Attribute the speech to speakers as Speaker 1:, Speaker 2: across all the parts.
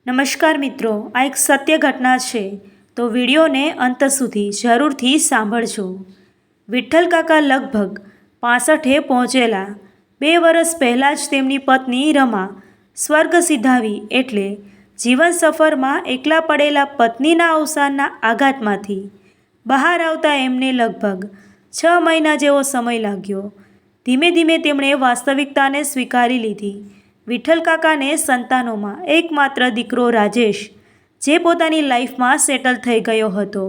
Speaker 1: નમસ્કાર મિત્રો, આ એક સત્ય ઘટના છે તો વિડીયોને અંત સુધી જરૂરથી સાંભળજો. વિઠ્ઠલ કાકા લગભગ 65એ પહોંચેલા. 2 વર્ષ પહેલાં જ તેમની પત્ની રમા સ્વર્ગ સિધાવી એટલે જીવન સફરમાં એકલા પડેલા પત્નીના અવસાનના આઘાતમાંથી બહાર આવતા એમને લગભગ 6 મહિના જેવો સમય લાગ્યો. ધીમે ધીમે તેમણે વાસ્તવિકતાને સ્વીકારી લીધી. વિઠ્ઠલ કાકાને સંતાનોમાં એકમાત્ર દીકરો રાજેશ, જે પોતાની લાઈફમાં સેટલ થઈ ગયો હતો.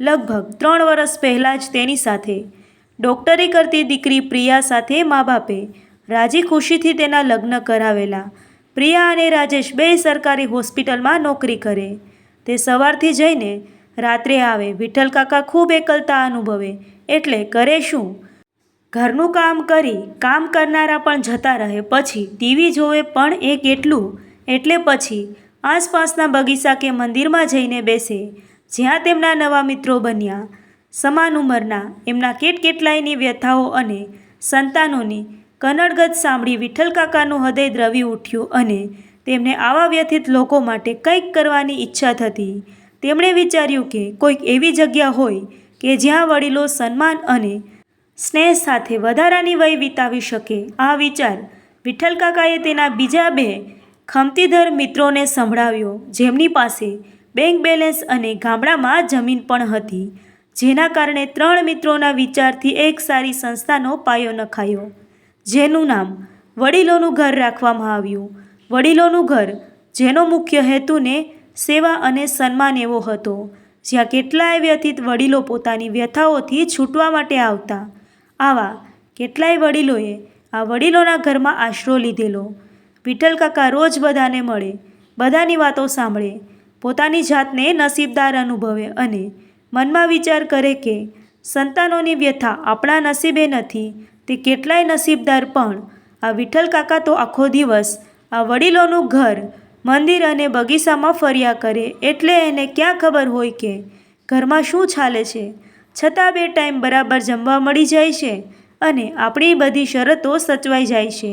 Speaker 1: લગભગ 3 વર્ષ પહેલાં જ તેની સાથે ડૉક્ટરી કરતી દીકરી પ્રિયા સાથે મા બાપે રાજી ખુશીથી તેના લગ્ન કરાવેલા. પ્રિયા અને રાજેશ બે સરકારી હોસ્પિટલમાં નોકરી કરે. તે સવારથી જઈને રાત્રે આવે. વિઠ્ઠલ કાકા ખૂબ એકલતા અનુભવે એટલે કરે શું? ઘરનું કામ કરી કામ કરનારા પણ જતા રહે. પછી ટીવી જોવે પણ એ કેટલું? એટલે પછી આસપાસના બગીચા કે મંદિરમાં જઈને બેસે, જ્યાં તેમના નવા મિત્રો બન્યા. સમાન ઉંમરના એમના કેટલાયની વ્યથાઓ અને સંતાનોની કનડગત સાંભળી વિઠ્ઠલ કાકાનું હૃદય દ્રવી ઉઠ્યું અને તેમને આવા વ્યથિત લોકો માટે કંઈક કરવાની ઈચ્છા થતી. તેમણે વિચાર્યું કે કોઈક એવી જગ્યા હોય કે જ્યાં વડીલો સન્માન અને સ્નેહ સાથે વધારાની વય વિતાવી શકે. આ વિચાર વિઠ્ઠલ કાકાએ તેના બીજા 2 ખમતીધર મિત્રોને સંભળાવ્યો, જેમની પાસે બેંક બેલેન્સ અને ગામડામાં જમીન પણ હતી. જેના કારણે 3 મિત્રોના વિચારથી એક સારી સંસ્થાનો પાયો નખાયો, જેનું નામ વડીલોનું ઘર રાખવામાં આવ્યું. વડીલોનું ઘર, જેનો મુખ્ય હેતુને સેવા અને સન્માન એવો હતો, જ્યાં કેટલાય વ્યથિત વડીલો પોતાની વ્યથાઓથી છૂટવા માટે આવતા. આવા કેટલાય વડીલોએ આ વડીલોના ઘરમાં આશરો લીધેલો. વિઠ્ઠલ કાકા રોજ બધાને મળે, બધાની વાતો સાંભળે, પોતાની જાતને નસીબદાર અનુભવે અને મનમાં વિચાર કરે કે સંતાનોની વ્યથા આપણા નસીબે નથી, તે કેટલાય નસીબદાર. પણ આ વિઠ્ઠલ કાકા તો આખો દિવસ આ વડીલોનું ઘર, મંદિર અને બગીચામાં ફર્યા કરે. એટલે એને ક્યાં ખબર હોય કે ઘરમાં શું ચાલે છે. છતાં 2 ટાઈમ બરાબર જમવા મળી જાય છે અને આપણી બધી શરતો સચવાઈ જાય છે.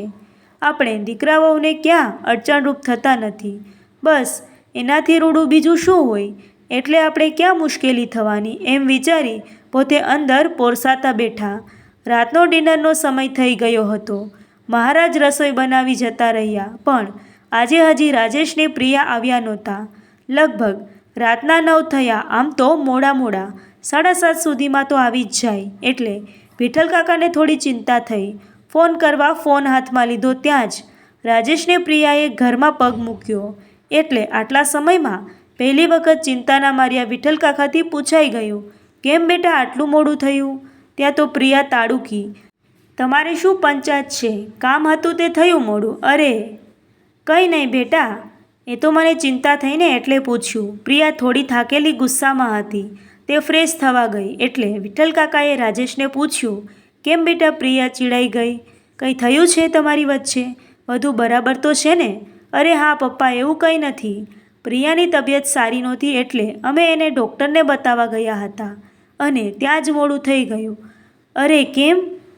Speaker 1: આપણે દીકરાઓને ક્યાં અડચણરૂપ થતા નથી. બસ એનાથી રૂડું બીજું શું હોય? એટલે આપણે ક્યાં મુશ્કેલી થવાની, એમ વિચારી પોતે અંદર પોરસાતા બેઠા. રાતનો ડિનરનો સમય થઈ ગયો હતો. મહારાજ રસોઈ બનાવી જતા રહ્યા, પણ આજે હજી રાજેશને પ્રિયા આવ્યા નહોતા. લગભગ રાતના 9 થયા. આમ તો મોડા 7:30 સુધીમાં તો આવી જ જાય. એટલે વિઠ્ઠલ કાકાને થોડી ચિંતા થઈ. ફોન કરવા ફોન હાથમાં લીધો ત્યાં જ રાજેશને પ્રિયાએ ઘરમાં પગ મૂક્યો. એટલે આટલા સમયમાં પહેલી વખત ચિંતાના માર્યા વિઠ્ઠલ કાકાથી પૂછાઈ ગયું, કેમ બેટા આટલું મોડું થયું? ત્યાં તો પ્રિયા તાડુકી, તમારે શું પંચાયત છે? કામ હતું તે થયું મોડું. અરે કંઈ નહીં બેટા, એ તો મને ચિંતા થઈને એટલે પૂછ્યું. પ્રિયા થોડી થાકેલી ગુસ્સામાં હતી. તે ફ્રેશ થવા ગઈ એટલે વિઠ્ઠલ કાકાએ રાજેશને પૂછ્યું, કેમ બેટા પ્રિયા ચીડાઈ ગઈ? કંઈ થયું છે તમારી વચ્ચે? બધું બરાબર તો છે ને? અરે હા પપ્પા, એવું કંઈ નથી. પ્રિયાની તબિયત સારી નહોતી એટલે અમે એને ડૉક્ટરને બતાવવા ગયા હતા અને ત્યાં જ મોડું થઈ ગયું. અરે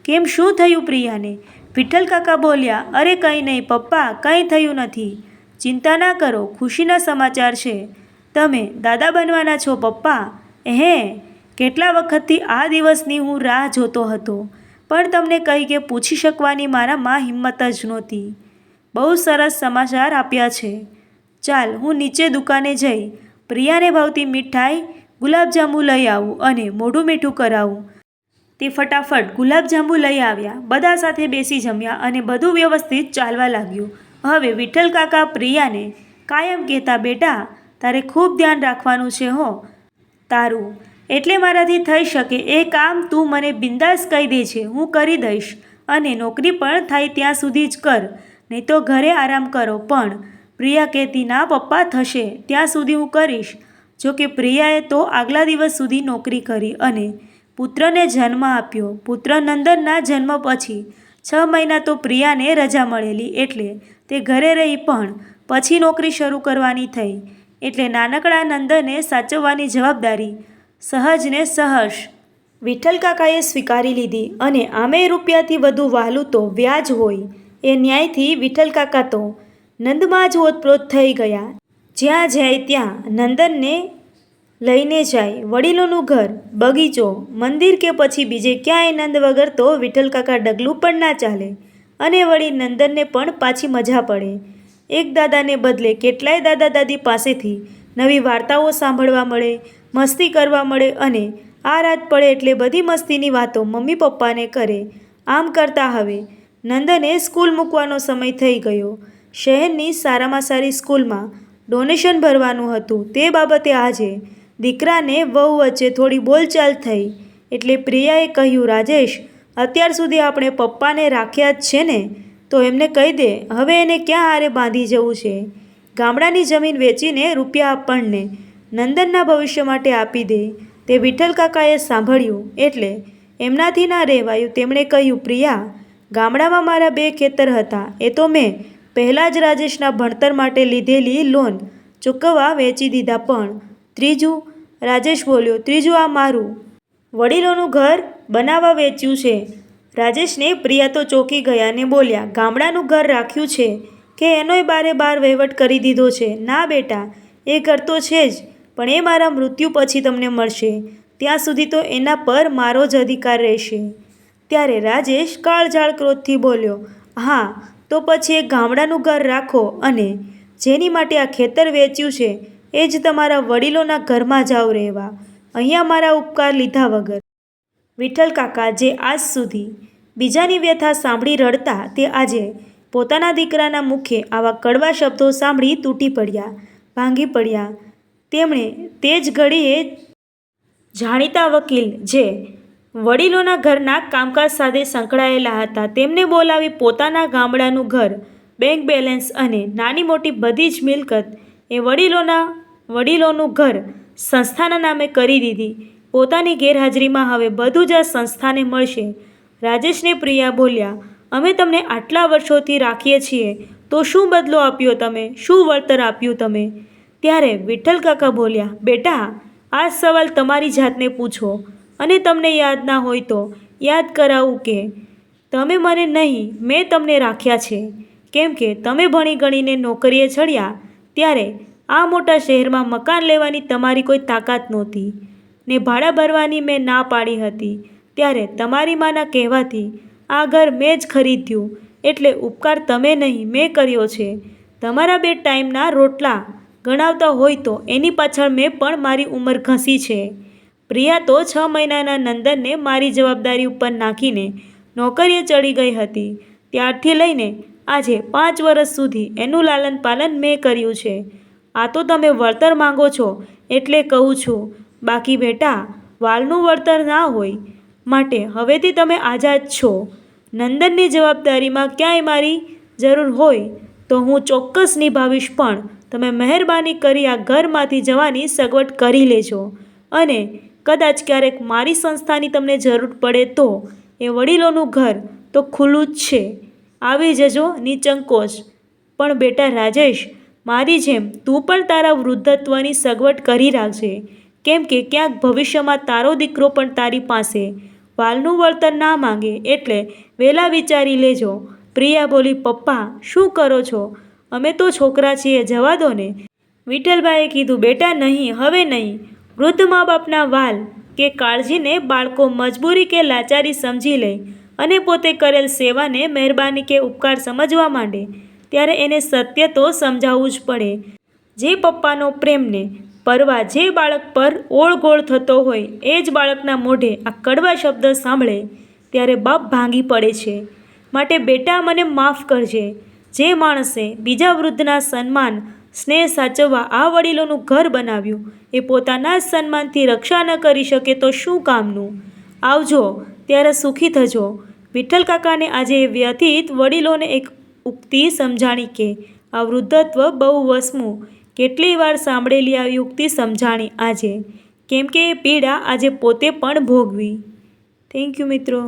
Speaker 1: કેમ શું થયું પ્રિયાને? વિઠ્ઠલ કાકા બોલ્યા, અરે કંઈ નહીં પપ્પા, કંઈ થયું નથી. ચિંતા ના કરો, ખુશીના સમાચાર છે. તમે દાદા બનવાના છો પપ્પા. કેટલા વખતથી આ દિવસની હું રાહ જોતો હતો, પણ તમને કહી કે પૂછી શકવાની મારામાં હિંમત જ નહોતી. બહુ સરસ સમાચાર આપ્યા છે. ચાલ હું નીચે દુકાને જઈ પ્રિયાને ભાવતી મીઠાઈ, ગુલાબજાંબુ લઈ આવું અને મોઢું મીઠું કરાવું. તે ફટાફટ ગુલાબજાંબુ લઈ આવ્યા. બધા સાથે બેસી જમ્યા અને બધું વ્યવસ્થિત ચાલવા લાગ્યું. હવે વિઠ્ઠલ કાકા પ્રિયાને કાયમ કહેતા, બેટા તારે ખૂબ ધ્યાન રાખવાનું છે હો તારું. એટલે મારાથી થઈ શકે એ કામ તું મને બિંદાસ કહી દે છે, હું કરી દઈશ. અને નોકરી પણ થાય ત્યાં સુધી જ કર, નહીં તો ઘરે આરામ કરો. પણ પ્રિયા કહેતી, ના પપ્પા થશે ત્યાં સુધી હું કરીશ. જોકે પ્રિયાએ તો આગલા દિવસ સુધી નોકરી કરી અને પુત્રને જન્મ આપ્યો. પુત્ર નંદનના જન્મ પછી 6 મહિના તો પ્રિયાને રજા મળેલી એટલે તે ઘરે રહી, પણ પછી નોકરી શરૂ કરવાની થઈ. એટલે નાનકડા નંદને સાચવવાની જવાબદારી સહજ ને સહર્ષ વિઠ્ઠલ કાકાએ સ્વીકારી લીધી. અને આમે રૂપિયાથી વધુ વહાલું તો વ્યાજ હોય. એ ન્યાયથી વિઠ્ઠલ કાકા તો નંદમાં જ ઓતપ્રોત થઈ ગયા. જ્યાં જાય ત્યાં નંદનને લઈને જાય. વડીલોનું ઘર, બગીચો, મંદિર કે પછી બીજે ક્યાંય નંદ વગર તો વિઠ્ઠલ કાકા ડગલું પણ ના ચાલે. અને વળી નંદનને પણ પાછી મજા પડે. એક દાદાને બદલે કેટલાય દાદા દાદી પાસેથી નવી વાર્તાઓ સાંભળવા મળે, મસ્તી કરવા મળે અને આ રાત પડે એટલે બધી મસ્તીની વાતો મમ્મી પપ્પાને કરે. આમ કરતાં હવે નંદને સ્કૂલ મૂકવાનો સમય થઈ ગયો. શહેરની સારામાં સારી સ્કૂલમાં ડોનેશન ભરવાનું હતું. તે બાબતે આજે દીકરાને વહુ વચ્ચે થોડી બોલચાલ થઈ એટલે પ્રિયાએ કહ્યું, રાજેશ, અત્યાર સુધી આપણે પપ્પાને રાખ્યા જ છે ને, તો એમને કહી દે હવે એને ક્યાં હારે બાંધી જવું છે. ગામડાની જમીન વેચીને રૂપિયા આપણને નંદનના ભવિષ્ય માટે આપી દે. તે વિઠ્ઠલ કાકાએ સાંભળ્યું એટલે એમનાથી ના રહેવાયું. તેમણે કહ્યું, પ્રિયા, ગામડામાં મારા 2 ખેતર હતા. એ તો મેં પહેલાં જ રાજેશના ભણતર માટે લીધેલી લોન ચૂકવવા વેચી દીધા. પણ ત્રીજું? રાજેશ બોલ્યો, ત્રીજું આ મારું વડીલોનું ઘર બનાવવા વેચ્યું છે. રાજેશને પ્રિયા તો ચોંકી ગયા અને બોલ્યા, ગામડાનું ઘર રાખ્યું છે કે એનોય બારે બાર વહીવટ કરી દીધો છે? ના બેટા, એ ઘર તો છે જ, પણ એ મારા મૃત્યુ પછી તમને મળશે. ત્યાં સુધી તો એના પર મારો જ અધિકાર રહેશે. ત્યારે રાજેશ કાળઝાળ ક્રોધથી બોલ્યો, હા, તો પછી એ ગામડાનું ઘર રાખો અને જેની માટે આ ખેતર વેચ્યું છે એ જ તમારા વડીલોના ઘરમાં જાઓ રહેવા, અહીંયા મારા ઉપકાર લીધા વગર. વિઠ્ઠલ કાકા, જે આજ સુધી બીજાની વ્યથા સાંભળી રડતા, તે આજે પોતાના દીકરાના મુખે આવા કડવા શબ્દો સાંભળી તૂટી પડ્યા, ભાંગી પડ્યા. તેમણે તે જ ઘડીએ જાણીતા વકીલ, જે વડીલોના ઘરના કામકાજ સાથે સંકળાયેલા હતા, તેમને બોલાવી પોતાના ગામડાનું ઘર, બેંક બેલેન્સ અને નાની મોટી બધી જ મિલકત એ વડીલોનું ઘર સંસ્થાના નામે કરી દીધી. પોતાની ગેરહાજરીમાં હવે બધું જ આ સંસ્થાને મળશે. રાજેશને પ્રિયા બોલ્યા, અમે તમને આટલા વર્ષોથી રાખીએ છીએ તો શું બદલો આપ્યો તમે? શું વળતર આપ્યું તમે? ત્યારે વિઠ્ઠલ કાકા બોલ્યા, બેટા, આ સવાલ તમારી જાતને પૂછો અને તમને યાદ ના હોય તો યાદ કરાવું કે તમે મને નહીં, મેં તમને રાખ્યા છે. કેમ કે તમે ભણી ગણીને નોકરીએ ચડ્યા ત્યારે આ મોટા શહેરમાં મકાન લેવાની તમારી કોઈ તાકાત નહોતી ને ભાડા ભરવાની મેં ના પાડી હતી. ત્યારે તમારી માના કહેવાથી આ ઘર મેં જ ખરીદ્યું. એટલે ઉપકાર તમે નહીં, મેં કર્યો છે. તમારા 2 ટાઈમના રોટલા ગણાવતા હોય તો એની પાછળ મેં પણ મારી ઉંમર ઘસી છે. પ્રિયા તો 6 મહિનાના નંદનને મારી જવાબદારી ઉપર નાખીને નોકરીએ ચડી ગઈ હતી. ત્યારથી લઈને આજે 5 વર્ષ સુધી એનું લાલન પાલન મેં કર્યું છે. આ તો તમે વળતર માંગો છો એટલે કહું છું, બાકી બેટા, વાલનું વળતર ના હોય. માટે હવેથી તમે આઝાદ છો. નંદનની જવાબદારીમાં ક્યાંય મારી જરૂર હોય તો હું ચોક્કસ નિભાવીશ, પણ તમે મહેરબાની કરી આ ઘરમાંથી જવાની સગવડ કરી લેજો. અને કદાચ ક્યારેક મારી સંસ્થાની તમને જરૂર પડે તો એ વડીલોનું ઘર તો ખુલ્લું જ છે, આવી જજો નિસંકોચ. પણ બેટા રાજેશ, મારી જેમ તું પણ તારા વૃદ્ધત્વની સગવડ કરી રાખજે. કેમ કે ક્યાંક ભવિષ્યમાં તારો દીકરો પણ તારી પાસે વાલનું વળતર ના માંગે, એટલે વહેલા વિચારી લેજો. પ્રિયા બોલી, પપ્પા, શું કરો છો? અમે તો છોકરા છીએ, જવા દો ને. વિઠ્ઠલભાઈએ કીધું, બેટા નહીં, હવે નહીં. વૃદ્ધ મા બાપના વાલ કે કાળજીને બાળકો મજબૂરી કે લાચારી સમજી લે અને પોતે કરેલ સેવાને મહેરબાની કે ઉપકાર સમજવા માંડે ત્યારે એને સત્ય તો સમજાવવું જ પડે. જે પપ્પાનો પ્રેમને પરવા જે બાળક પર ઓળઘોળ થતો હોય એ જ બાળકના મોઢે આ કડવા શબ્દ સાંભળે ત્યારે બાપ ભાંગી પડે છે. માટે બેટા, મને માફ કરજે. જે માણસે બીજા વૃદ્ધના સન્માન સ્નેહ સાચવવા આ વડીલોનું ઘર બનાવ્યું એ પોતાના જ સન્માનથી રક્ષા ન કરી શકે તો શું કામનું? આવજો ત્યારે સુખી થજો. વિઠ્ઠલ કાકાને આજે વ્યથિત વડીલોને એક ઉક્તિ સમજાણી કે આ વૃદ્ધત્વ બહુ વસમું. કેટલી વાર સાંભળેલી આ યુક્તિ સમજાણી આજે, કેમ કે એ પીડા આજે પોતે પણ ભોગવી. થેન્ક યુ મિત્રો.